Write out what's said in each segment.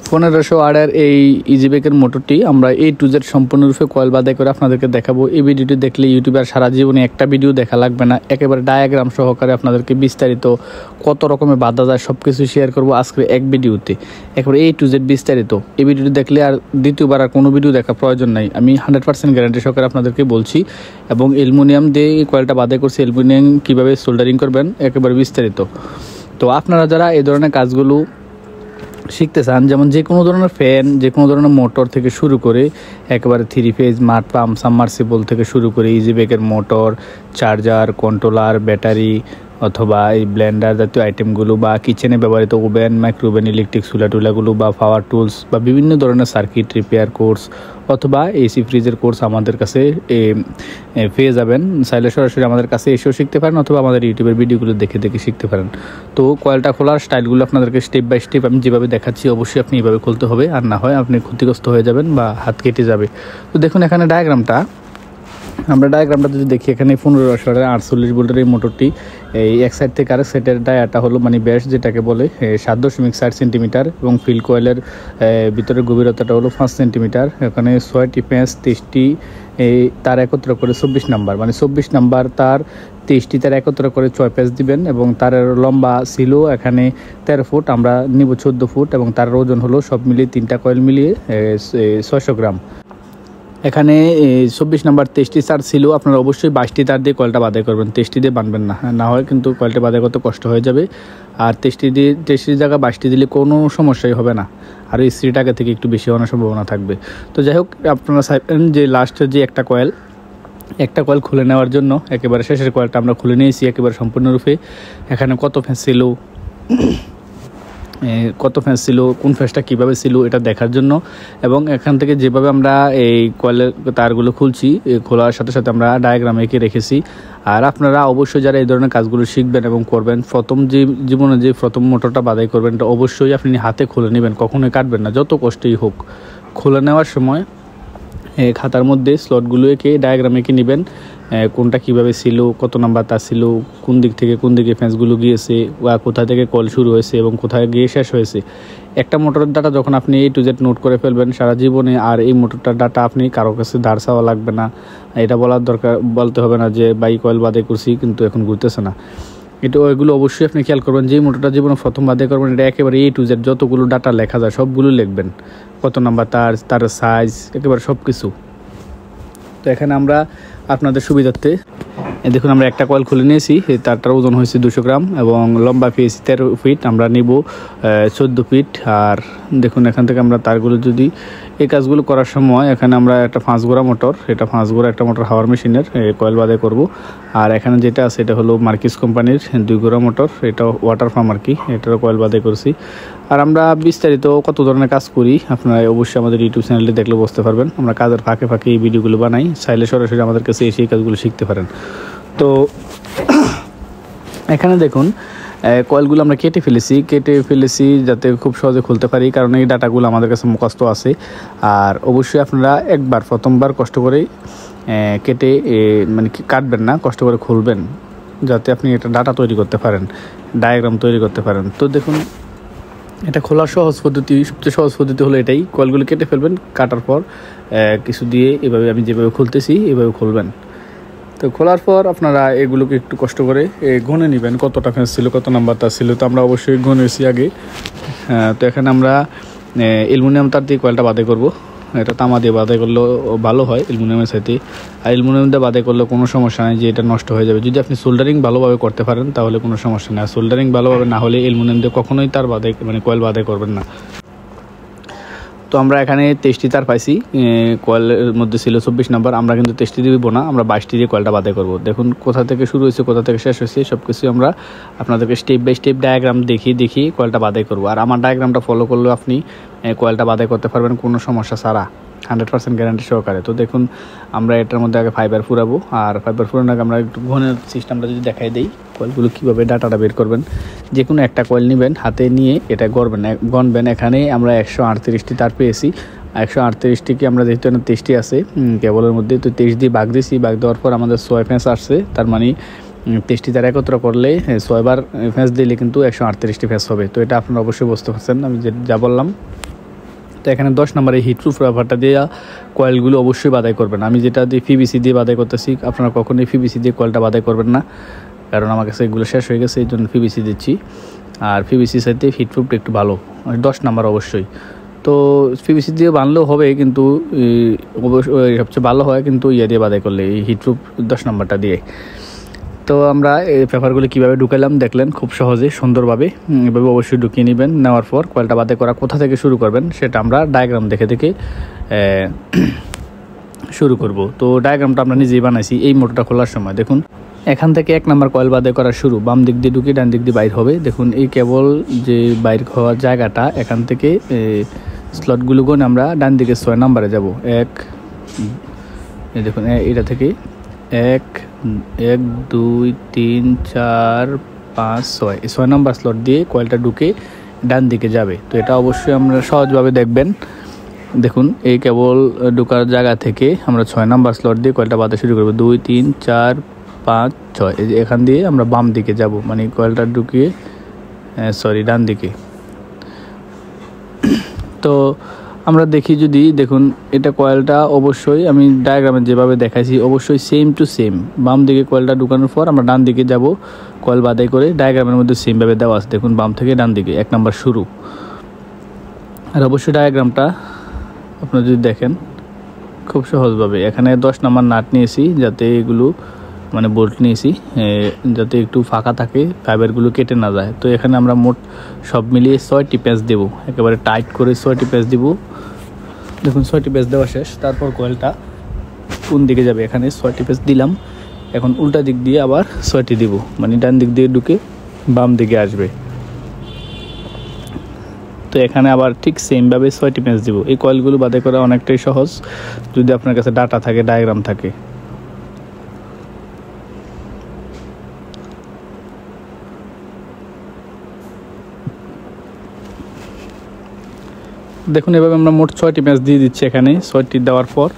1500 এই ইজিবেকের মোটরটি আমরা A to Z সম্পূর্ণরূপে কয়েল বাদাই করে আপনাদেরকে দেখাবো। এই ভিডিওটি দেখলে ইউটিউবে আর সারা জীবনে একটা ভিডিও দেখা লাগবে না, একেবারে ডায়াগ্রাম সহকারে আপনাদেরকে বিস্তারিত কত রকমের বাধা যায় সব কিছু শেয়ার করবো আজকে এক ভিডিওতে, একেবারে A to Z বিস্তারিত। এই ভিডিওটি দেখলে আর দ্বিতীয়বার আর কোনো ভিডিও দেখার প্রয়োজন নাই, আমি 100% গ্যারান্টি সহকারে আপনাদেরকে বলছি। এবং অ্যালুমিনিয়াম দিয়ে এই কয়েলটা বাদাই করছি, অ্যালুমিনিয়াম কীভাবে সোল্ডারিং করবেন একেবারে বিস্তারিত। তো আপনারা যারা এই ধরনের কাজগুলো শিখতে চান, যেমন যে কোনো ধরনের ফ্যান, যে কোনো ধরনের মোটর থেকে শুরু করে একেবারে 3 ফেজ মাড পাম্প, সাবমার্সিবল থেকে শুরু করে ইজিবেকের মোটর, চার্জার, কন্ট্রোলার, ব্যাটারি অথবা এই ব্লেন্ডার জাতীয় আইটেমগুলো বা কিচেনে ব্যবহৃত ওভেন, মাইক্রোওভেন, ইলেকট্রিক চুলাটুলাগুলো বা পাওয়ার টুলস বা বিভিন্ন ধরনের সার্কিট রিপেয়ার কোর্স অথবা এসি ফ্রিজের কোর্স আমাদের কাছে পেয়ে যাবেন। চাইলে সরাসরি আমাদের কাছে এসেও শিখতে পারেন অথবা আমাদের ইউটিউবের ভিডিওগুলো দেখে দেখে শিখতে পারেন। তো কয়েলটা খোলার স্টাইলগুলো আপনাদেরকে স্টেপ বাই স্টেপ আমি যেভাবে দেখাচ্ছি অবশ্যই আপনি এইভাবে খুলতে হবে, আর না হয় আপনি ক্ষতিগ্রস্ত হয়ে যাবেন বা হাত কেটে যাবে। তো দেখুন এখানে আমরা ডায়াগ্রামটা যদি দেখি, এখানে 1500 48 ভোল্টের এই মোটরটি এই এক সাইড থেকে আরেক সাইডের ডায়াটা হলো মানে ব্যাস যেটাকে বলে 7.7 সেন্টিমিটার এবং ফিল্ড কয়েলের ভিতরের গভীরতাটা হলো 5 সেন্টিমিটার। এখানে 6টি পেঁচ, 23টি তার একত্র করে 24 নাম্বার, মানে 24 নাম্বার তার 23টি তার একত্র করে 6 পেঁচ দিবেন। এবং তার লম্বা ছিল এখানে 13 ফুট, আমরা নিব 14 ফুট এবং তার ওজন হলো সব মিলিয়ে 3টা কয়েল মিলিয়ে 600 গ্রাম। এখানে 24 নাম্বার 23টি তার ছিল, আপনারা অবশ্যই 22টি তার দিয়ে কয়েলটা বাদাই করবেন, 23টি দিয়ে বাঁধবেন না, না হয় কিন্তু কয়েলটা বাদাই করতে কষ্ট হয়ে যাবে। আর 23টির জায়গায় 22টি দিলে কোনো সমস্যাই হবে না, আর এই স্ত্রীটা আগে থেকে একটু বেশি হওয়ার সম্ভাবনা থাকবে। তো যাই হোক, আপনারা চাইবেন যে লাস্টের যে একটা কয়েল খুলে নেওয়ার জন্য একেবারে শেষের কয়েলটা আমরা খুলে নিয়েছি একেবারে সম্পূর্ণরূপে। এখানে কত ফেঁস ছিল, কোন ফেসটা কীভাবে ছিল এটা দেখার জন্য, এবং এখান থেকে যেভাবে আমরা এই কয়েলের তারগুলো খুলছি, খোলার সাথে সাথে আমরা ডায়াগ্রাম এঁকে রেখেছি। আর আপনারা অবশ্যই যারা এই ধরনের কাজগুলো শিখবেন এবং করবেন, জীবনে যে প্রথম মোটরটা বাদাই করবেন এটা অবশ্যই আপনি হাতে খুলে নেবেন, কখনোই কাটবেন না, যত কষ্টই হোক। খুলে নেওয়ার সময় খাতার মধ্যে স্লটগুলো এঁকে ডায়াগ্রাম এঁকে নেবেন, কোনটা কিভাবে ছিল, কত নাম্বার তার ছিল, কোন দিক থেকে কোন দিকে ফেঁসগুলো গিয়েছে বা কোথা থেকে কল শুরু হয়েছে এবং কোথায় গিয়ে শেষ হয়েছে। একটা মোটরের ডাটা যখন আপনি A to Z নোট করে ফেলবেন সারা জীবনে, আর এই মোটরটার ডাটা আপনি কারো কাছে ধার চাওয়া লাগবে না, এটা বলতে হবে না যে বাই কয়েল বাদে করছি কিন্তু এখন ঘুরতেছে না। এগুলো অবশ্যই আপনি খেয়াল করবেন, যেই মোটরটা জীবনে প্রথম বাদে করবেন এটা একেবারে A to Z যতগুলো ডাটা লেখা যায় সবগুলো লিখবেন, কত নাম্বার তার সাইজ একেবারে সব কিছু। তো এখানে আমরা আপনাদের সুবিধার্থে দেখুন আমরা একটা কয়েল খুলে নিয়েছি, তারটার ওজন হয়েছে 200 গ্রাম এবং লম্বা পেয়েছি 13 ফিট, আমরা নিব 14 ফিট। আর দেখুন এখান থেকে আমরা তারগুলো যদি এই কাজগুলো করার সময় এখানে আমরা একটা 5 গোড়া মোটর, এটা 5 গোড়া একটা মোটর হাওয়ার মেশিনের কয়েল বাদাই করব। আর এখানে যেটা আছে এটা হলো মার্কিস কোম্পানির 2 গোড়া মোটর, এটা ওয়াটার পাম্প আর কি, এটারও কয়েল বাদাই করছি। আর আমরা বিস্তারিত কত ধরনের কাজ করি আপনারা অবশ্যই আমাদের ইউটিউব চ্যানেলে দেখলে বুঝতে পারবেন। আমরা কাজের ফাঁকে ফাঁকে এই ভিডিওগুলো বানাই, চাইলে সরাসরি আমাদের কাছে এসে এই কাজগুলো শিখতে পারেন। তো এখানে দেখুন কয়েলগুলো আমরা কেটে ফেলেছি যাতে খুব সহজে খুলতে পারি, কারণ এই ডাটাগুলো আমাদের কাছে মুখস্থ আছে। আর অবশ্যই আপনারা প্রথমবার কষ্ট করে কেটে মানে কাটবেন না, কষ্ট করে খুলবেন যাতে আপনি এটা ডাটা তৈরি করতে পারেন, ডায়াগ্রাম তৈরি করতে পারেন। তো দেখুন এটা খোলার সবচেয়ে সহজ পদ্ধতি হলো এটাই, কয়েলগুলো কেটে ফেলবেন, কাটার পর কিছু দিয়ে এভাবে আমি যেভাবে খুলতেছি এভাবে খুলবেন। তো খোলার পর আপনারা এগুলোকে একটু কষ্ট করে গুনে নেবেন কতটা ফেঁস ছিল, কত নাম্বার তার ছিল। তো আমরা অবশ্যই গুনেছি আগে। তো এখানে আমরা অ্যালুমিনিয়াম তার দিয়ে কয়েলটা বাদাই করব, এটা তামা দিয়ে বাদাই করলেও ভালো হয় অ্যালুমিনিয়ামের সাথে। আর অ্যালুমিনিয়াম দিয়ে বাদাই করলে কোনো সমস্যা নেই যে এটা নষ্ট হয়ে যাবে, যদি আপনি সোল্ডারিং ভালোভাবে করতে পারেন তাহলে কোনো সমস্যা নেই। আর সোল্ডারিং ভালোভাবে না হলে অ্যালুমিনিয়াম দিয়ে কখনোই তার কয়েল বাদাই করবেন না। তো আমরা এখানে 23টি তার পাইছি, কয়েলের মধ্যে ছিল 24 নাম্বার, আমরা কিন্তু 23টি দিব না, আমরা 22টি দিয়ে কয়েলটা বাদাই করব। দেখুন কোথা থেকে শুরু হয়েছে কোথা থেকে শেষ হয়েছে সব কিছু আমরা আপনাদেরকে স্টেপ বাই স্টেপ ডায়াগ্রাম দেখিয়ে কয়েলটা বাদাই করব। আর আমার ডায়াগ্রামটা ফলো করলেও আপনি কয়েলটা বাদাই করতে পারবেন কোনো সমস্যা ছাড়া, 100% গ্যারান্টি সহকারে। তো দেখুন আমরা এটার মধ্যে আগে ফাইবার ফুরাবো, আর ফাইবার ফুরানোর আগে আমরা একটু ঘনের সিস্টেমটা যদি দেখাই দিই, কয়েলগুলো কীভাবে ডাটাটা বের করবেন। যে কোনো একটা কয়েল নেবেন, হাতে নিয়ে এটা গণবেন। এখানে আমরা 138টি তার পেয়েছি, 138টিকে আমরা যেহেতু 23টি আছে কেবলের মধ্যে, তো 23 দিয়ে ভাগ দিয়েছি, ভাগ দেওয়ার পর আমাদের 6 ফেঁস আসছে। তার মানে 23টি তার একত্র করলে 6 বার ফেঁস দিলে কিন্তু 138টি ফেঁস হবে। তো এটা আপনারা অবশ্যই বুঝতে পারছেন আমি যা বললাম। তো এখানে 10 নম্বরে হিটপ্রুফ রাবারটা দিয়ে কয়েলগুলো অবশ্যই বাদাই করবেন। আমি যেটা দিয়ে পিভিসি দিয়ে বাদাই করতেছি, আপনারা কখনোই পিভিসি দিয়ে কয়েলটা বাদাই করবেন না, কারণ আমার কাছে এগুলো শেষ হয়ে গেছে, এই জন্য পিভিসি দিচ্ছি। আর পিভিসির সাথে হিটপ্রুফটা একটু ভালো, 10 নম্বর অবশ্যই। তো পিভিসি দিয়ে বানলেও হবে, কিন্তু অবশ্যই সবচেয়ে ভালো হয় কিন্তু ইয়ে দিয়ে বাদাই করলে, এই হিটপ্রুফ 10 নম্বরটা দিয়ে। তো আমরা এই পেপারগুলো কীভাবে ঢুকাইলাম দেখলেন, খুব সহজে সুন্দরভাবে। এভাবে অবশ্যই ঢুকিয়ে নেবেন। নেওয়ার পর কয়েলটা বাদাই করা কোথা থেকে শুরু করবেন সেটা আমরা ডায়াগ্রাম দেখে দেখে শুরু করব। তো ডায়াগ্রামটা আমরা নিজেই বানাইছি। এই মোটরটা খোলার সময় দেখুন, এখান থেকে 1 নম্বর কয়েল বাদাই করা শুরু, বাম দিক দিয়ে ঢুকে ডান দিক দিয়ে বাইর হবে। দেখুন এই কেবল যে বাইর হওয়ার জায়গাটা, এখান থেকে স্লটগুলো গুণ আমরা ডান দিকে 6 নম্বরে যাব। দেখুন এটা থেকে 1 2 3 4 5 6 নম্বর স্লট দিয়ে কয়েলটা ঢুকে ডান দিকে যাবে। তো এটা অবশ্যই আমরা সহজভাবে দেখবেন। দেখুন এই কেবল ঢোকার জায়গা থেকে আমরা 6 নম্বর স্লট দিয়ে কয়েলটা বাঁধা শুরু করবো। 2 3 4 5 6, এখান দিয়ে আমরা বাম দিকে যাব, মানে কয়েলটা ঢুকিয়ে ডান দিকে। তো আমরা দেখি যদি, দেখুন এটা কয়েলটা অবশ্যই আমি ডায়াগ্রামে যেভাবে দেখাইছি অবশ্যই সেম টু সেম। বাম দিকে কয়েলটা ঢুকানোর পর আমরা ডান দিকে যাব কয়েল বাদাই করে, ডায়াগ্রামের মধ্যে সেমভাবে দেওয়া আছে। দেখুন বাম থেকে ডান দিকে 1 নম্বর শুরু। আর অবশ্যই ডায়াগ্রামটা আপনারা যদি দেখেন খুব সহজভাবে, এখানে 10 নম্বর নাট নিয়েছি, যাতে এগুলো মানে বোল্ট নিয়েছি যাতে একটু ফাঁকা থাকে, ফাইবারগুলো কেটে না যায়। তো এখানে আমরা মোট সব মিলিয়ে 6টি প্যাঁচ দেবো, একেবারে টাইট করে 6টি প্যাঁচ দিব। দেখুন 6টি প্যাঁচ দেওয়া শেষ। তারপর কয়েলটা কোন দিকে যাবে, এখানে 6টি প্যাঁচ দিলাম। এখন উল্টা দিক দিয়ে আবার 6টি দিব, মানে ডান দিক দিয়ে ঢুকে বাম দিকে আসবে। তো এখানে আবার ঠিক সেমভাবে 6টি প্যাঁচ দিব। এই কয়েলগুলো বাদাই করা অনেকটাই সহজ যদি আপনার কাছে ডাটা থাকে, ডায়াগ্রাম থাকে। দেখুন এভাবে আমরা মোট 6টি প্যাঁচ দিয়ে দিচ্ছি। এখানে 6টি দেওয়ার পর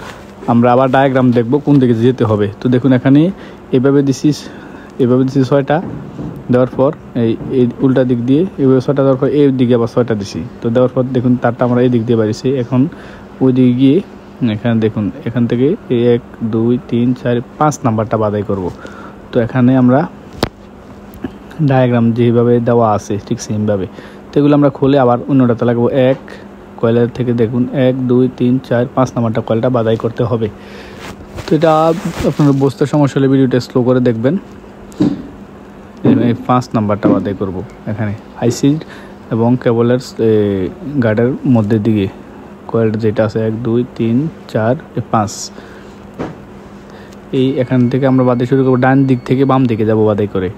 আমরা আবার ডায়াগ্রাম দেখব কোন দিকে যেতে হবে। তো দেখুন এখানে এভাবে দিছি 6টা দেওয়ার পর এই উল্টা দিক দিয়ে এভাবে 6টা দেওয়ার পর এই দিকে আবার 6টা দিছি। তো দেওয়ার পর দেখুন তারটা আমরা এই দিক দিয়ে বাড়িছি। এখন ওই দিকে গিয়ে এখানে দেখুন এখান থেকে 1 2 3 4 5 নাম্বারটা বাদাই করব। তো এখানে আমরা ডায়াগ্রাম যেভাবে দেওয়া আছে ঠিক সেমভাবে, তো এগুলো আমরা খুলে আবার অন্যটাতে লাগাবো। 1 কয়েলের থেকে দেখুন 1 2 3 4 5 নাম্বারটা কয়েলটা বাদাই করতে হবে। তো এটা আপনার বুঝতে সমস্যা হলে ভিডিওটা স্লো করে দেখবেন। এই 5 নাম্বারটা বাদাই করব এখানে আইসি এবং কেবলের গার্ডের মধ্যে দিকে কয়েল যেটা আছে 1 2 3 4 5, এই এখান থেকে আমরা বাদাই শুরু করবো। ডান দিক থেকে বাম দিকে যাব বাদাই করে,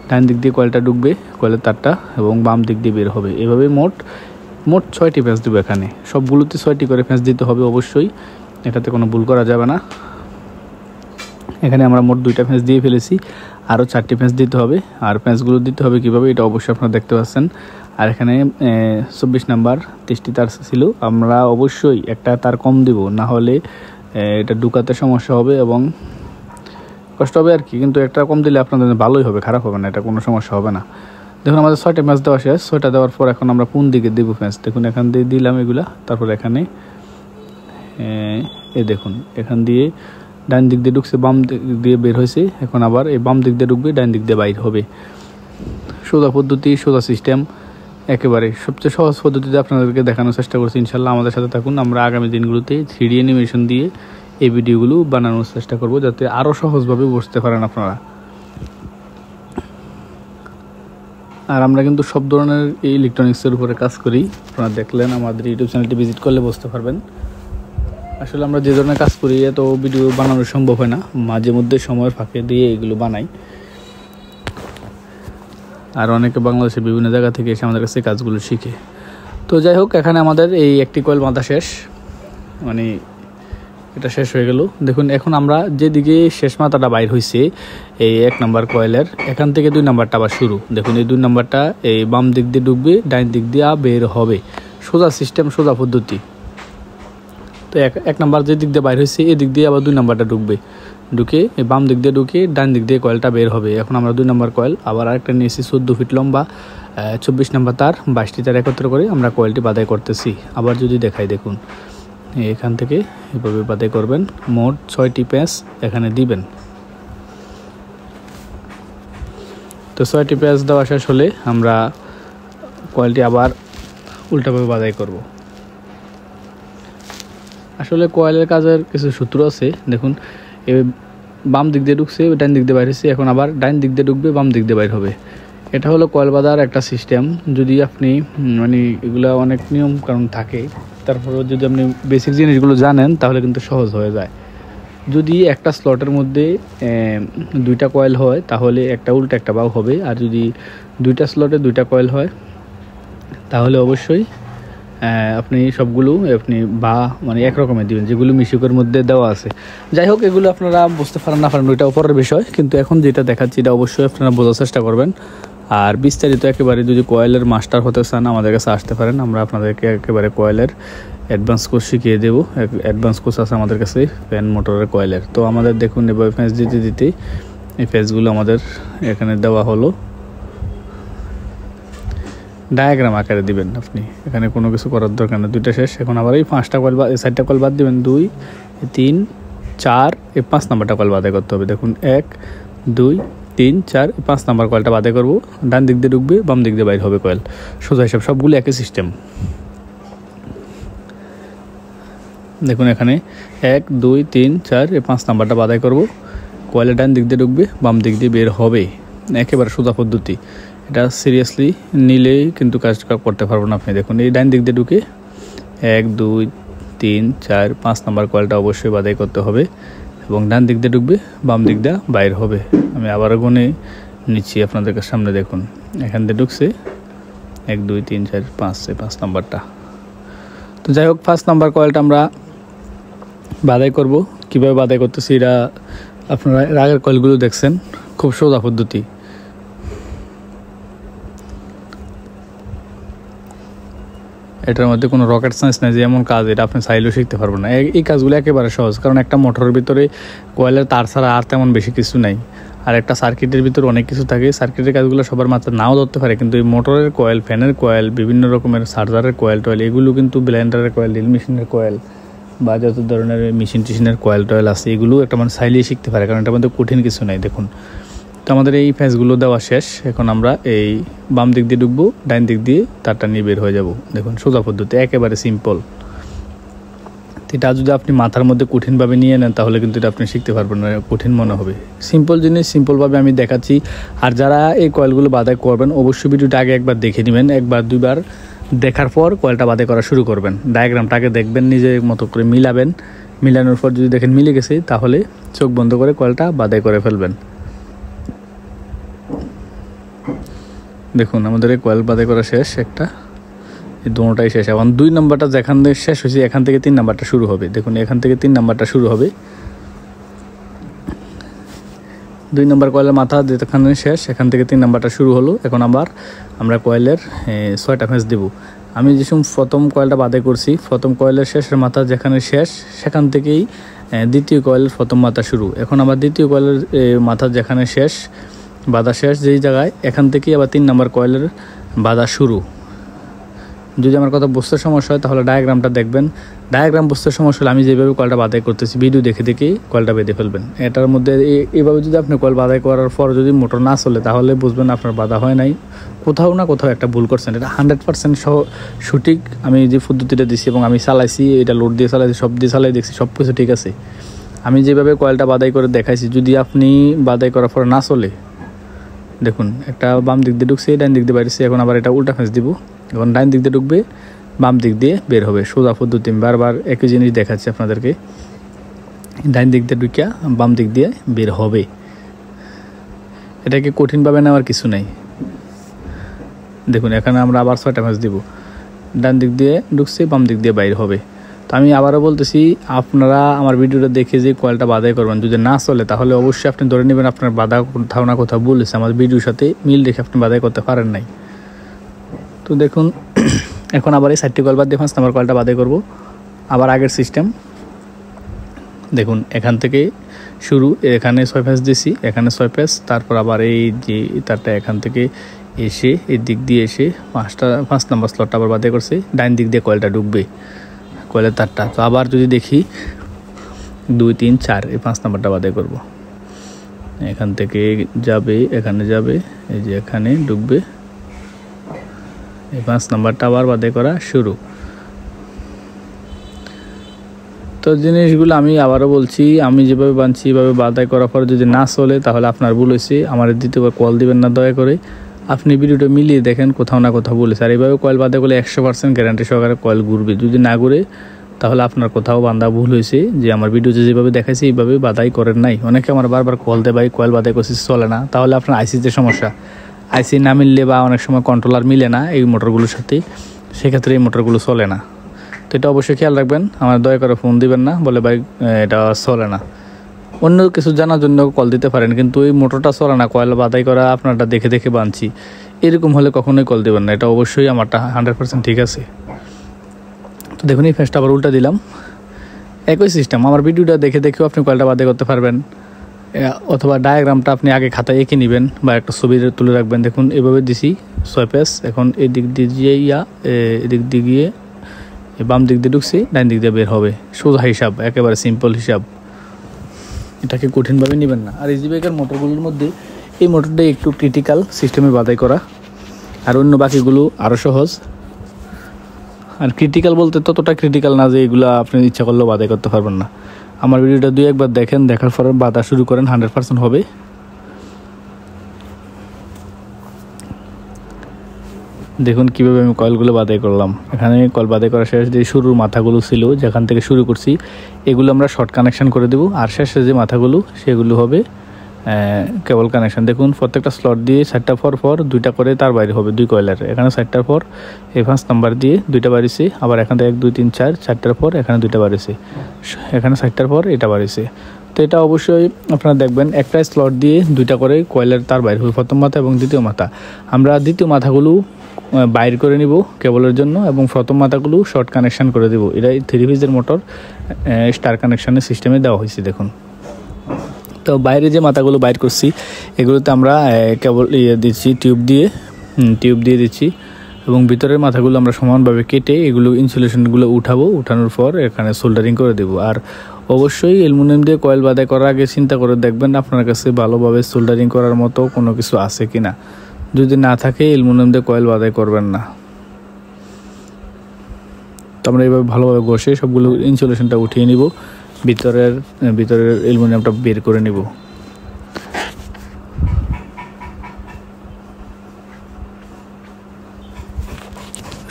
ডান দিক দিয়ে কয়েলটা ঢুকবে, কয়েলের তারটা, এবং বাম দিক দিয়ে বের হবে। এভাবে মোট 6টি প্যাঁচ দেবো। এখানে সবগুলোতে 6টি করে প্যাঁচ দিতে হবে অবশ্যই, এটাতে কোনো ভুল করা যাবে না। এখানে আমরা মোট 2টা প্যাঁচ দিয়ে ফেলেছি, আরও 4টি প্যাঁচ দিতে হবে। আর প্যাঁচগুলো দিতে হবে কীভাবে এটা অবশ্যই আপনারা দেখতে পাচ্ছেন। আর এখানে 24 নাম্বার 30টি তার ছিল, আমরা অবশ্যই একটা তার কম দিব, না হলে এটা ঢুকাতে সমস্যা হবে এবং কষ্ট হবে আর কি। কিন্তু একটা কম দিলে আপনাদের ভালোই হবে, খারাপ হবে না, এটা কোনো সমস্যা হবে না। দেখুন আমাদের 6টা প্যাঁচ দেওয়া শেষ। 6টা দেওয়ার পর এখন আমরা কোন দিকে দেবো প্যাঁচ, দেখুন এখান দিয়ে দিলাম এগুলা। তারপর এখানে দেখুন এখান দিয়ে ডান দিক দিয়ে ঢুকছে, বাম দিক দিয়ে বের হয়েছে। এখন আবার এই বাম দিক দিয়ে ঢুকবে, ডান দিক দিয়ে বাইর হবে। সোজা পদ্ধতি, সোজা সিস্টেম, একেবারে সবচেয়ে সহজ পদ্ধতিতে আপনাদেরকে দেখানোর চেষ্টা করছি। ইনশাল্লাহ আমাদের সাথে থাকুন। আমরা আগামী দিনগুলোতে 3D অ্যানিমেশন দিয়ে এই ভিডিওগুলো বানানোর চেষ্টা করব, যাতে আরও সহজভাবে বুঝতে পারেন আপনারা। আর আমরা কিন্তু সব ধরনের এই ইলেকট্রনিক্সের উপরে কাজ করি। আপনারা দেখলেন, আমাদের ইউটিউব চ্যানেলটি ভিজিট করলে বুঝতে পারবেন। আসলে আমরা যে ধরনের কাজ করি এত ভিডিও বানানো সম্ভব হয় না, মাঝে মধ্যে সময়ের ফাঁকে দিয়ে এগুলো বানাই। আর অনেকে বাংলাদেশের বিভিন্ন জায়গা থেকে এসে আমাদের কাছে কাজগুলো শিখে। তো যাই হোক, এখানে আমাদের এই একটি কয়েল বাঁধা শেষ, মানে এটা শেষ হয়ে গেল। দেখুন এখন আমরা যেদিকে শেষ মাথাটা বাইর হয়েছে এই 1 নাম্বার কয়েলের, এখান থেকে 2 নাম্বারটা আবার শুরু। দেখুন এই 2 নাম্বারটা এই বাম দিক দিয়ে ঢুকবে, ডান দিক দিয়ে বের হবে। সোজা সিস্টেম, সোজা পদ্ধতি। তো 1 নাম্বার যে দিক দিয়ে বাইর হয়েছে এই দিক দিয়ে আবার 2 নাম্বারটা ঢুকবে, ঢুকে এই বাম দিক দিয়ে ঢুকে ডান দিক দিয়ে কয়েলটা বের হবে। এখন আমরা 2 নাম্বার কয়েল আবার আরেকটা নিয়েছি 14 ফিট লম্বা 24 নম্বর তার 22টি তার একত্র করে আমরা কয়েলটি বাঁধাই করতেছি। আবার যদি দেখাই, দেখুন এখান থেকে এভাবে বাঁধাই করবেন। মোট 6টি প্যাঁচ এখানে দিবেন। তো 6টি প্যাঁচ দেওয়া শেষ হলে আমরা কয়েলটি আবার উল্টাভাবে বাঁধাই করব। আসলে কয়েলের কাজের কিছু সূত্র আছে। দেখুন বাম দিক দিয়ে ঢুকছে, ডান দিক দিয়ে বাইর হচ্ছে, এখন আবার ডান দিক দিয়ে ঢুকবে, বাম দিক দিয়ে বাইর হবে। এটা হলো কয়েল বাঁধার একটা সিস্টেম। যদি আপনি মানে এগুলো অনেক নিয়ম কারণ থাকে, তারপরেও যদি আপনি বেসিক জিনিসগুলো জানেন তাহলে কিন্তু সহজ হয়ে যায়। যদি একটা স্লটের মধ্যে 2টা কয়েল হয় তাহলে একটা উল্টা একটা বাউ হবে, আর যদি 2টা স্লটে 2টা কয়েল হয় তাহলে অবশ্যই আপনি সবগুলো আপনি মানে একরকমের দিবেন, যেগুলো মিশুকের মধ্যে দেওয়া আছে। যাই হোক, এগুলো আপনারা বুঝতে পারেন না পারেন ওইটা উপরের বিষয়, কিন্তু এখন যেটা দেখাচ্ছি এটা অবশ্যই আপনারা বোঝার চেষ্টা করবেন। আর বিস্তারিত একেবারে যদি কয়েলের মাস্টার হতে চান আমাদের কাছে আসতে পারেন, আমরা আপনাদেরকে একেবারে কয়েলের অ্যাডভান্স কোর্স শিখিয়ে দেবো। অ্যাডভান্স কোর্স আছে আমাদের কাছে ফ্যান মোটরের কয়েলের। তো আমাদের দেখুন এবার ফ্যাঁস দিতে দিতে এই ফ্যাঁসগুলো আমাদের এখানে দেওয়া হলো। ডায়াগ্রাম আকারে দিবেন আপনি, এখানে কোনো কিছু করার দরকার নেই। 2টা শেষ, এখন আবার এই 5টা কয়েল বা 4টা কয়েল বাদ দিবেন। 2 3 4 এই 5 নাম্বারটা কয়েল বাদে করতে হবে। দেখুন 1 2 3 4 5 নাম্বার কয়েলটা বাদে করব। ডান দিক দিয়ে ঢুকবে, বাম দিক দিয়ে বাইর হবে কয়েল। সোজা হিসাব, সবগুলো একই সিস্টেম। দেখুন এখানে 1 2 3 4 এই 5 নাম্বারটা বাদাই করব। কয়েলের ডান দিক দিয়ে ঢুকবে, বাম দিক দিয়ে বের হবে। একেবারে সোজা পদ্ধতি। এটা সিরিয়াসলি নিলেই কিন্তু কাজটা করতে পারবেন আপনি। দেখুন এই ডান দিক দিয়ে ঢুকে 1 2 3 4 5 নাম্বার কয়েলটা অবশ্যই বাদাই করতে হবে, এবং ডান দিক দিয়ে ঢুকবে, বাম দিক দিয়ে বাইর হবে। আমি আবারও গুনে নিচ্ছি আপনাদের সামনে। দেখুন এখান দিয়ে ঢুকছে 1 2 3 4 5 এই 5 নাম্বারটা। তো যাই হোক, 5 নাম্বার কয়েলটা আমরা বাদাই করব। কীভাবে বাদাই করতেছি এটা আপনারা এর আগের কয়েলগুলো দেখছেন, খুব সোজা পদ্ধতি। এটার মধ্যে কোনো রকেট সায়েন্স নেই যে এমন কাজ এটা আপনি চাইলেও শিখতে পারবেন না। এই কাজগুলো একেবারে সহজ, কারণ একটা মোটরের ভিতরে কয়েলের তার ছাড়া আর তেমন বেশি কিছু নাই। আর একটা সার্কিটের ভিতরে অনেক কিছু থাকে। সার্কিটের কাজগুলো সবার মাত্রা নাও ধরতে পারে, কিন্তু এই মোটরের কয়েল, ফ্যানের কয়েল, বিভিন্ন রকমের চার্জারের কয়েল টয়েল, এগুলো কিন্তু ব্লেন্ডারের কয়েল, ড্রিল মেশিনের কয়েল বা যত ধরনের মেশিন টেশিনের কয়েল টয়েল আছে, এগুলো একটা মানে চাইলেই শিখতে পারে, কারণ এটার মধ্যে কঠিন কিছু নাই। দেখুন তো আমাদের এই ফ্যাঁসগুলো দেওয়া শেষ। এখন আমরা এই বাম দিক দিয়ে ঢুকবো, ডাইন দিক দিয়ে তারটা নিয়ে বের হয়ে যাব। দেখুন সোজা পদ্ধতি, একেবারে সিম্পল। এটা যদি আপনি মাথার মধ্যে কঠিনভাবে নিয়ে নেন তাহলে কিন্তু এটা আপনি শিখতে পারবেন না, কঠিন মনে হবে। সিম্পল জিনিস সিম্পলভাবে আমি দেখাচ্ছি। আর যারা এই কয়েলগুলো বাদাই করবেন অবশ্যই ভিডিওটা আগে একবার দেখে নেবেন, 1 2 দেখার পর কয়েলটা বাদাই করা শুরু করবেন। ডায়াগ্রামটাকে দেখবেন, নিজের মতো করে মিলাবেন। মিলানোর পর যদি দেখেন মিলে গেছে তাহলে চোখ বন্ধ করে কয়েলটা বাদাই করে ফেলবেন। দেখুন আমাদের এই কয়েল বাদাই করা শেষ, একটা এই দুটোটাই শেষ। এখন 2 নাম্বারটা যেখান থেকে শেষ হয়েছে এখান থেকে 3 নাম্বারটা শুরু হবে। দেখুন এখান থেকে 3 নাম্বারটা শুরু হবে। 2 নাম্বার কয়েলের মাথা যেখানে শেষ এখান থেকে 3 নাম্বারটা শুরু হলো। এখন আবার আমরা কয়েলের 6টা ফ্যাঁস দেব। আমি যে সময় প্রথম কয়েলটা বাদাই করছি, প্রথম কয়েলের শেষের মাথা যেখানে শেষ সেখান থেকেই দ্বিতীয় কয়েলের প্রথম মাথা শুরু। এখন আবার দ্বিতীয় কয়েলের মাথা যেখানে শেষ, বাধা শেষ যেই জায়গায়, এখান থেকেই আবার 3 নাম্বার কয়েলের বাধা শুরু। যদি আমার কথা বুঝতে সমস্যা হয় তাহলে ডায়াগ্রামটা দেখবেন। ডায়াগ্রাম বুঝতে সমস্যা হলে আমি যেভাবে কয়েলটা বাদাই করতেছি ভিডিও দেখে দেখেই কয়েলটা বেঁধে ফেলবেন। এটার মধ্যে এইভাবে যদি আপনি কয়েল বাদাই করার পর যদি মোটর না চলে তাহলে বুঝবেন আপনার বাধা হয় নাই, কোথাও না কোথাও একটা ভুল করছেন। এটা 100% সঠিক আমি যে পদ্ধতিটা দিচ্ছি এবং আমি চালাইছি, এটা লোড দিয়ে চালাইছি, সব দিয়ে চালাই দেখছি, সব কিছু ঠিক আছে। আমি যেভাবে কয়েলটা বাদাই করে দেখাইছি, যদি আপনি বাদাই করার পর না চলে, দেখুন একটা বাম দিক দিয়ে ঢুকছে, ডান দিক দিয়ে বাইরেছে। এখন আবার এটা উল্টা ফ্যাঁস দিব। এখন ডান দিক দিয়ে ঢুকবে, বাম দিক দিয়ে বের হবে। সোজা পদ্ধতি, আমি বারবার একই জিনিস দেখাচ্ছি আপনাদেরকে। ডান দিক দিয়ে ঢুকিয়া বাম দিক দিয়ে বের হবে। এটাকে কঠিনভাবে নেওয়ার কিছু নেই। দেখুন এখানে আমরা আবার 6টা ফ্যাঁস দিব। ডান দিক দিয়ে ঢুকছে, বাম দিক দিয়ে বাইর হবে। তো আমি আবারও বলতেছি, আপনারা আমার ভিডিওটা দেখে যে কয়েলটা বাদাই করবেন, যদি না চলে তাহলে অবশ্যই আপনি ধরে নেবেন আপনার বাধা কোথাও না কোথাও বলেছে, আমার ভিডিওর সাথে মিল রেখে আপনি বাদাই করতে পারেন নাই। তো দেখুন এখন আবার এই 4টি কয়েল বাদ দিয়ে 5 নাম্বার কয়েলটা বাদাই করব। আবার আগের সিস্টেম। দেখুন এখান থেকে শুরু, এখানে 6 ফ্যাঁস দিয়েছি, এখানে 6 ফ্যাঁস, তারপর আবার এই যে তারটা এখান থেকে এসে এই দিক দিয়ে এসে 5 নম্বর স্লটটা আবার বাদে করছি, ডাইন দিক দিয়ে কয়েলটা ঢুকবে, কয়েলের তারটা। তো আবার যদি দেখি 2 3 4 এই 5 নম্বরটা বাদে করব, এখান থেকে যাবে, এখানে যাবে, এই যে এখানে ঢুকবে, এই 5 নম্বরটা আবার বাদে করা শুরু। তো জিনিসগুলো আমি আবারও বলছি, আমি যেভাবে বানছি এভাবে বাদাই করার পর যদি না চলে তাহলে আপনার ভুল হয়েছে, আমার দ্বিতীয়বার কল দিবেন না দয়া করে। আপনি ভিডিওটা মিলিয়ে দেখেন, কোথাও না কোথাও বলেছে। আর এইভাবে কয়েল বাদে করলে 100% গ্যারান্টি সহকারে কয়েল ঘুরবে। যদি না ঘুরে তাহলে আপনার কোথাও বান্ধা ভুল হয়েছে, যে আমার ভিডিওতে যেভাবে দেখাইছে এইভাবে বাদাই করেন নাই। অনেকে আমার বারবার কল দেয়, ভাই কয়েল বাদাই করছি চলে না, তাহলে আপনার আইসিতে সমস্যা, আইসি না মিললে বা অনেক সময় কন্ট্রোলার মিলে না এই মোটরগুলোর সাথে, সেক্ষেত্রে এই মোটরগুলো চলে না। তো এটা অবশ্যই খেয়াল রাখবেন, আমার দয়া করে ফোন দিবেন না বলে ভাই এটা চলে না। অন্য কিছু জানার জন্য কল দিতে পারেন, কিন্তু এই মোটরটা চলে না, কয়েল বাদাই করা আপনারটা দেখে দেখে বানছি, এরকম হলে কখনোই কল দিবেন না। এটা অবশ্যই আমারটা 100% ঠিক আছে। তো দেখুন এই ফেসটা আবার উল্টা দিলাম, একই সিস্টেম। আমার ভিডিওটা দেখে দেখেও আপনি কয়েলটা বাদাই করতে পারবেন, অথবা ডায়াগ্রামটা আপনি আগে খাতায় এঁকে নেবেন বা একটা ছবি তুলে রাখবেন। দেখুন এভাবে দিছি 6 পেস, এখন এই দিক দিয়ে এদিক দিয়ে গিয়ে বাম দিক দিয়ে ঢুকছি, ডাইন দিক দিয়ে বের হবে, সোজা হিসাব, একেবারে সিম্পল হিসাব, এটাকে কঠিনভাবে নেবেন না। আর ইজি বাইকের মোটরগুলোর মধ্যে এই মোটরটা একটু ক্রিটিক্যাল সিস্টেমে বাদাই করা, আর অন্য বাকিগুলো আরও সহজ। আর ক্রিটিক্যাল বলতে ততটা ক্রিটিক্যাল না যে এগুলো আপনি ইচ্ছা করলেও বাদাই করতে পারবেন না। আমার ভিডিওটা 2-1 দেখেন, দেখার পরে বাদা শুরু করেন, 100% হবে। দেখুন কীভাবে আমি কয়েলগুলো বাদাই করলাম। এখানে কয়েল বাদাই করা শেষ, যে শুরুর মাথাগুলো ছিল যেখান থেকে শুরু করছি এগুলো আমরা শর্ট কানেকশান করে দেবো, আর শেষে যে মাথাগুলো সেগুলো হবে কেবল কানেকশান। দেখুন প্রত্যেকটা স্লট দিয়ে 4টা পর 2টা করে তার বাইরে হবে 2 কয়েলের। এখানে 4টার পর এই 5 নাম্বার দিয়ে 2টা বাড়িছে, আবার এখান থেকে 1 2 3 4 4টার পর এখানে 2টা বাড়িছে, এখানে 4টার পর এটা বাড়িছে। তো এটা অবশ্যই আপনারা দেখবেন একটা স্লট দিয়ে 2টা করে কয়েলের তার বাইরে হবে, প্রথম মাথা এবং দ্বিতীয় মাথা। আমরা দ্বিতীয় মাথাগুলো বাইর করে নিব কেবলের জন্য, এবং প্রথম মাথাগুলো শর্ট কানেকশান করে দেব। এটা 3 পিসের মোটর স্টার কানেকশানের সিস্টেমে দেওয়া হয়েছে। দেখুন তো বাইরে যে মাথাগুলো বাইর করছি এগুলোতে আমরা কেবল দিচ্ছি টিউব দিয়ে দিচ্ছি, এবং ভিতরের মাথাগুলো আমরা সমানভাবে কেটে এগুলো ইনসুলেশনগুলো উঠানোর পর এখানে সোল্ডারিং করে দেব। আর অবশ্যই অ্যালুমিনিয়াম দিয়ে কয়েল বাদাই করার আগে চিন্তা করে দেখবেন আপনার কাছে ভালোভাবে সোল্ডারিং করার মতো কোনো কিছু আছে কিনা। যদি না থাকে অ্যালুমিনিয়াম দিয়ে কয়েল বাদাই করবেন না। তো আমরা এইভাবে ভালোভাবে ঘষে সবগুলো ইনসুলেশনটা উঠিয়ে নিব, ভিতরের অ্যালুমিনিয়ামটা বের করে নিব।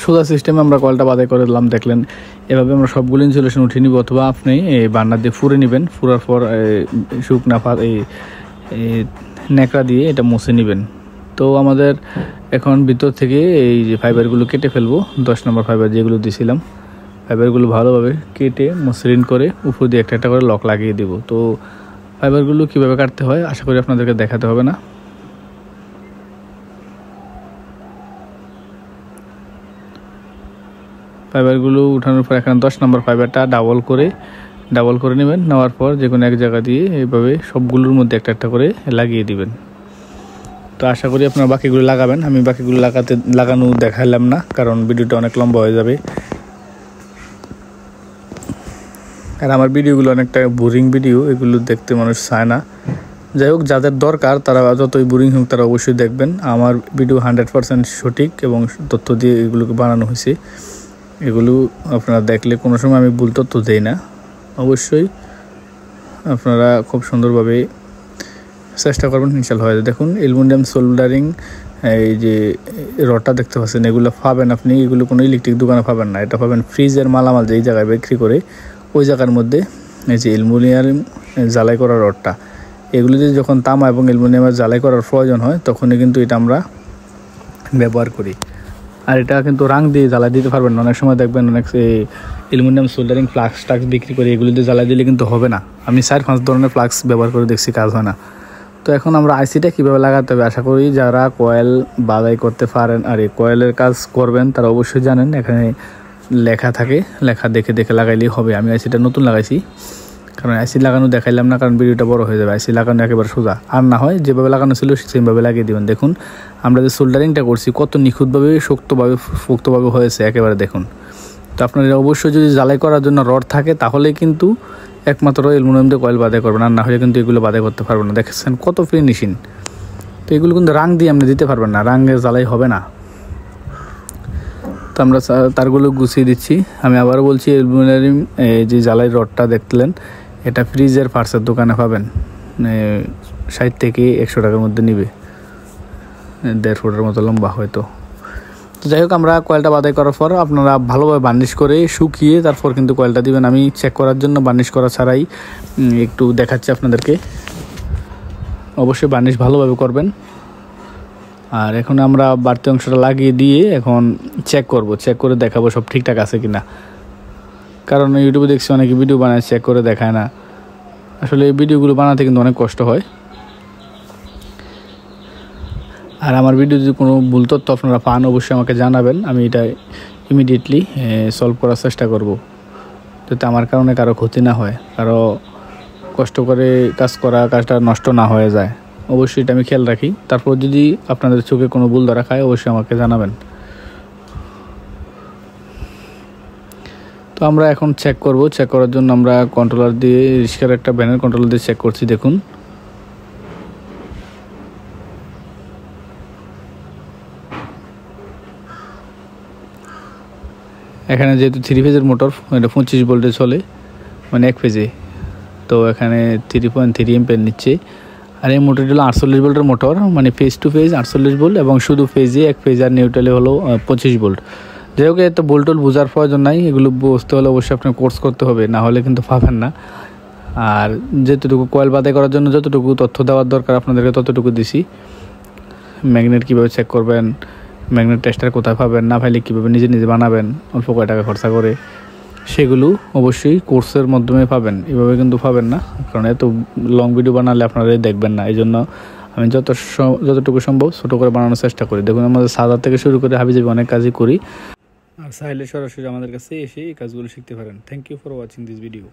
সোজা সিস্টেমে আমরা কয়েলটা বাদাই করে দিলাম, দেখলেন। এভাবে আমরা সবগুলো ইনসুলেশন উঠিয়ে নিব, অথবা আপনি এই বার্নার দিয়ে ফুরে নেবেন, ফুরার পর শুকনা এই ন্যাকড়া দিয়ে এটা মুছে নেবেন। তো আমাদের এখন ভিতর থেকে এই যে ফাইবারগুলো কেটে ফেলবো, 10 নম্বর ফাইবার যেগুলো দিয়েছিলাম, ফাইবারগুলো ভালোভাবে কেটে মসৃণ করে উপর দিয়ে একটা করে লক লাগিয়ে দেব। তো ফাইবারগুলো কীভাবে কাটতে হয় আশা করি আপনাদেরকে দেখাতে হবে না। ফাইবারগুলো উঠানোর পর এখানে 10 নম্বর ফাইবারটা ডাবল করে নেবেন, নেওয়ার পর যে কোনো এক জায়গা দিয়ে এইভাবে সবগুলোর মধ্যে একটা করে লাগিয়ে দিবেন। তো আশা করি আপনারা বাকিগুলো লাগাবেন। আমি বাকিগুলো লাগানো দেখালাম না, কারণ ভিডিওটা অনেক লম্বা হয়ে যাবে, আর আমার ভিডিওগুলো অনেকটা বোরিং ভিডিও, এগুলো দেখতে মানুষ চায় না। যাই হোক, যাদের দরকার তারা যতই বোরিং হোক তারা অবশ্যই দেখবেন। আমার ভিডিও 100% সঠিক এবং তথ্য দিয়ে এগুলোকে বানানো হয়েছে। এগুলো আপনারা দেখলে কোনো সময় আমি ভুল তথ্য দেই না। অবশ্যই আপনারা খুব সুন্দরভাবে চেষ্টা করবেন, ইনশাল্লাহ হয়ে যায়। দেখুন অ্যালুমিনিয়াম সোল্ডারিং এই যে রডটা দেখতে পাচ্ছেন, এগুলো পাবেন আপনি, এগুলো কোনো ইলেকট্রিক দোকানে পাবেন না। এটা পাবেন ফ্রিজের মালামাল যেই জায়গায় বিক্রি করে ওই জায়গার মধ্যে। এই যে অ্যালুমিনিয়াম জ্বালাই করা রডটা, এগুলোতে যখন তামা এবং অ্যালুমিনিয়ামের জ্বালাই করার প্রয়োজন হয় তখনই কিন্তু এটা আমরা ব্যবহার করি। আর এটা কিন্তু রাং দিয়ে জ্বালাই দিতে পারবেন না। অনেক সময় দেখবেন অনেক অ্যালুমিনিয়াম সোল্ডারিং ফ্লাক্স বিক্রি করে, এগুলো দিয়ে জ্বালাই দিলে কিন্তু হবে না। আমি 4-5 ধরনের ফ্লাক্স ব্যবহার করে দেখছি, কাজ হয় না। তো এখন আমরা আইসিটা কীভাবে লাগাতে হবে আশা করি যারা কয়েল বাদাই করতে পারেন আর এই কয়েলের কাজ করবেন তারা অবশ্যই জানেন। এখানে লেখা থাকে, লেখা দেখে লাগাইলেই হবে। আমি আইসিটা নতুন লাগাইছি, কারণ আইসি লাগানো দেখাইলাম না, কারণ ভিডিওটা বড় হয়ে যাবে। আইসি লাগানো একেবারে সোজা, আর না হয় যেভাবে লাগানো ছিল সেমভাবে লাগিয়ে দেবেন। দেখুন আমরা যে সোল্ডারিংটা করছি কত নিখুঁতভাবে শক্তভাবে হয়েছে একেবারে দেখুন। তো আপনারা অবশ্যই যদি জ্বালাই করার জন্য রড থাকে তাহলে কিন্তু একমাত্র অ্যালুমিনিয়াম দিয়ে কয়েল বাঁধাই করবেন, আর না হলে কিন্তু এগুলো বাঁধাই করতে পারবেন না। দেখেছেন কত ফিনিশিং। তো এগুলো কিন্তু রাং দিয়ে আপনি দিতে পারবেন না, রাঙের জ্বালাই হবে না। তো আমরা তারগুলো গুছিয়ে দিচ্ছি। আমি আবারও বলছি অ্যালুমিনিয়াম যে জ্বালাই রডটা দেখলেন এটা ফ্রিজের পার্টসের দোকানে পাবেন, 60 থেকে 100 টাকার মধ্যে নিবে, 1.5 ফুটের মতো লম্বা হয়তো। তো যাই হোক, আমরা কয়েলটা বাঁধাই করার পর আপনারা ভালোভাবে বার্নিশ করে শুকিয়ে তারপর কিন্তু কয়েলটা দিবেন। আমি চেক করার জন্য বার্নিশ করা ছাড়াই একটু দেখাচ্ছি আপনাদেরকে। অবশ্যই বার্নিশ ভালোভাবে করবেন। আর এখন আমরা বাড়তি অংশটা লাগিয়ে দিয়ে এখন চেক করে দেখাবো সব ঠিকঠাক আছে কিনা। কারণ ইউটিউবে দেখছি অনেকে ভিডিও বানায় চেক করে দেখায় না, আসলে এই ভিডিওগুলো বানাতে কিন্তু অনেক কষ্ট হয়। আর আমার ভিডিও যদি কোনো ভুল তথ্য আপনারা পান অবশ্যই আমাকে জানাবেন, আমি এটা ইমিডিয়েটলি সলভ করার চেষ্টা করব, যাতে আমার কারণে কারো ক্ষতি না হয়, কারো কষ্ট করে কাজটা নষ্ট না হয়ে যায়। অবশ্যই এটা আমি খেয়াল রাখি। তারপর যদি আপনাদের চোখে কোনো ভুল ধরা খায় অবশ্যই আমাকে জানাবেন। তো আমরা এখন চেক করার জন্য আমরা কন্ট্রোলার দিয়ে রিস্কার একটা ভ্যানের কন্ট্রোলার দিয়ে চেক করছি। দেখুন এখানে যেহেতু 3 ফেজের মোটর, এটা 25 ভোল্টে চলে, মানে 1 ফেজে। তো এখানে 3.3 এম্পিয়ার নিচ্ছে। আর এই মোটরটি হলো 48 ভোল্টের মোটর, মানে ফেজ টু ফেজ 48 ভোল্ট, এবং শুধু ফেজে 1 ফেজ, আর নিউট্রালে হলো 25 ভোল্ট। যাই হোক, এত ভোল্ট বোঝার প্রয়োজন নাই, এগুলো বুঝতে হলে অবশ্যই আপনার কোর্স করতে হবে, না হলে কিন্তু পাবেন না। আর যেতটুকু কয়েল বাঁধাই করার জন্য যতটুকু তথ্য দেওয়ার দরকার আপনাদেরকে ততটুকু দিছি। ম্যাগনেট কীভাবে চেক করবেন, ম্যাগনেট টেস্টার কোথায় পাবেন, না পাইলে কীভাবে নিজে বানাবেন অল্প কয় টাকা খরচা করে, সেগুলো অবশ্যই কোর্সের মাধ্যমে পাবেন। এভাবে কিন্তু পাবেন না, কারণ এত লং ভিডিও বানালে আপনারা দেখবেন না। এই জন্য আমি যতটুকু সম্ভব ছোটো করে বানানোর চেষ্টা করি। দেখুন আমাদের সাদা থেকে শুরু করে হাবিজাবি অনেক কাজই করি, আর চাইলে সরাসরি আমাদের কাছে এসে এই কাজগুলো শিখতে পারেন। Thank you for watching this video.